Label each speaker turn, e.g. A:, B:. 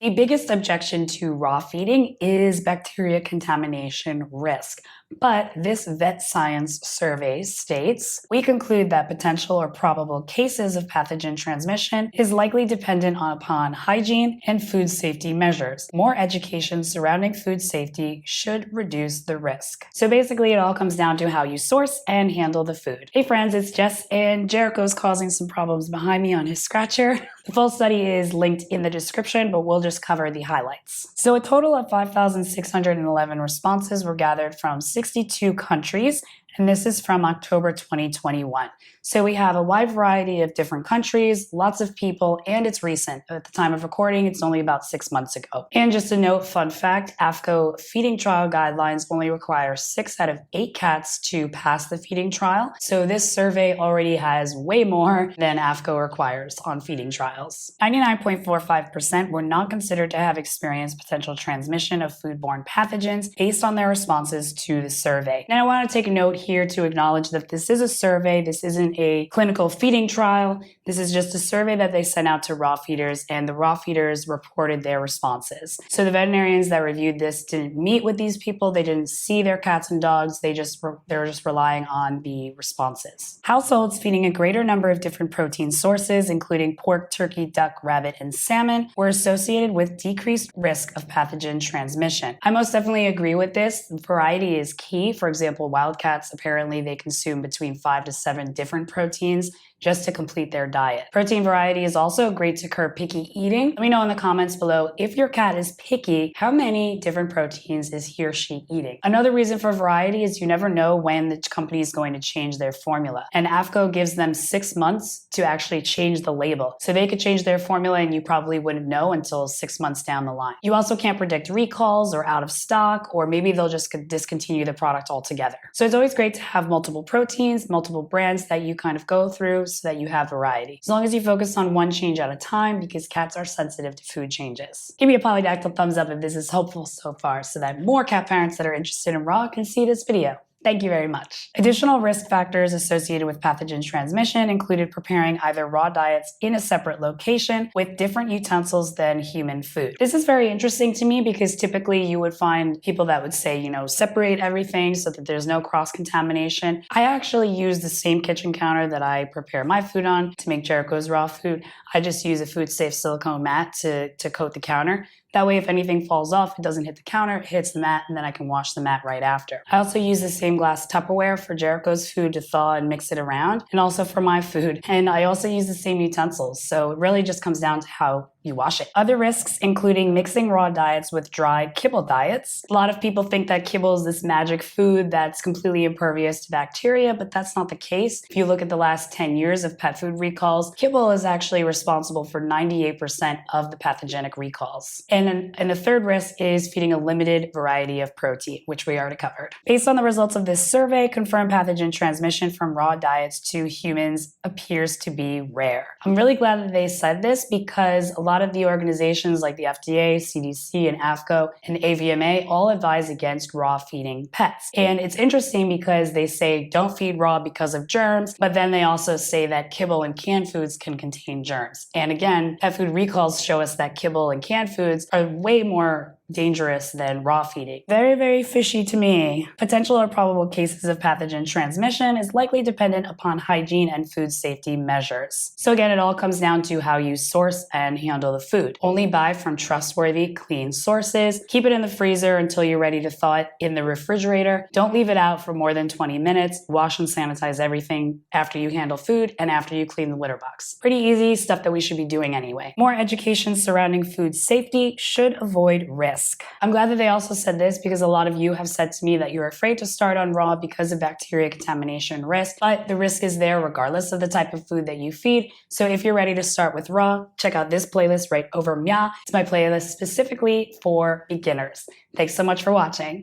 A: The biggest objection to raw feeding is bacteria contamination risk. But this vet science survey states, we conclude that potential or probable cases of pathogen transmission is likely dependent upon hygiene and food safety measures. More education surrounding food safety should reduce the risk. So basically, it all comes down to how you source and handle the food. Hey friends, it's Jess, and Jericho's causing some problems behind me on his scratcher. The full study is linked in the description, but we'll just cover the highlights. So a total of 5,611 responses were gathered from 62 countries, and this is from October 2021. So we have a wide variety of different countries, lots of people, and it's recent. At the time of recording, it's only about 6 months ago. And just a note, fun fact, AAFCO feeding trial guidelines only require 6 out of 8 cats to pass the feeding trial. So this survey already has way more than AAFCO requires on feeding trials. 99.45% were not considered to have experienced potential transmission of foodborne pathogens based on their responses to the survey. Now I want to take a note here to acknowledge that this is a survey. This isn't a clinical feeding trial. This is just a survey that they sent out to raw feeders, and the raw feeders reported their responses. So the veterinarians that reviewed this didn't meet with these people. They didn't see their cats and dogs. They were just relying on the responses. Households feeding a greater number of different protein sources, including pork, turkey, duck, rabbit, and salmon, were associated with decreased risk of pathogen transmission. I most definitely agree with this. Variety is key. For example, wild cats, apparently they consume between 5 to 7 different proteins just to complete their diet. Protein variety is also great to curb picky eating. Let me know in the comments below, if your cat is picky, how many different proteins is he or she eating? Another reason for variety is you never know when the company is going to change their formula. And AAFCO gives them 6 months to actually change the label. So they could change their formula and you probably wouldn't know until 6 months down the line. You also can't predict recalls or out of stock, or maybe they'll just discontinue the product altogether. So it's always great to have multiple proteins, multiple brands that you kind of go through so that you have variety. As long as you focus on one change at a time, because cats are sensitive to food changes. Give me a polydactyl thumbs up if this is helpful so far so that more cat parents that are interested in raw can see this video. Thank you very much. Additional risk factors associated with pathogen transmission included preparing either raw diets in a separate location with different utensils than human food. This is very interesting to me because typically you would find people that would say, separate everything so that there's no cross-contamination. I actually use the same kitchen counter that I prepare my food on to make Jericho's raw food. I just use a food-safe silicone mat to coat the counter. That way, if anything falls off, it doesn't hit the counter, it hits the mat, and then I can wash the mat right after. I also use the same glass Tupperware for Jericho's food to thaw and mix it around, and also for my food. And I also use the same utensils, so it really just comes down to how you wash it. Other risks including mixing raw diets with dry kibble diets. A lot of people think that kibble is this magic food that's completely impervious to bacteria, but that's not the case. If you look at the last 10 years of pet food recalls, kibble is actually responsible for 98% of the pathogenic recalls. And the third risk is feeding a limited variety of protein, which we already covered. Based on the results of this survey, confirmed pathogen transmission from raw diets to humans appears to be rare. I'm really glad that they said this because a lot of the organizations like the FDA, CDC, and AAFCO, and 𝐤𝐄𝐄𝐄 all advise against raw feeding pets. And it's interesting because they say don't feed raw because of germs, but then they also say that kibble and canned foods can contain germs. And again, pet food recalls show us that kibble and canned foods are way more dangerous than raw feeding. Very, very fishy to me. Potential or probable cases of pathogen transmission is likely dependent upon hygiene and food safety measures. So again, it all comes down to how you source and handle the food. Only buy from trustworthy, clean sources. Keep it in the freezer until you're ready to thaw it in the refrigerator. Don't leave it out for more than 20 minutes. Wash and sanitize everything after you handle food and after you clean the litter box. Pretty easy stuff that we should be doing anyway. More education surrounding food safety should avoid risk. I'm glad that they also said this because a lot of you have said to me that you're afraid to start on raw because of bacteria contamination risk, but the risk is there regardless of the type of food that you feed. So if you're ready to start with raw, check out this playlist right over 𝐤𝐄𝐄. It's my playlist specifically for beginners. Thanks so much for watching.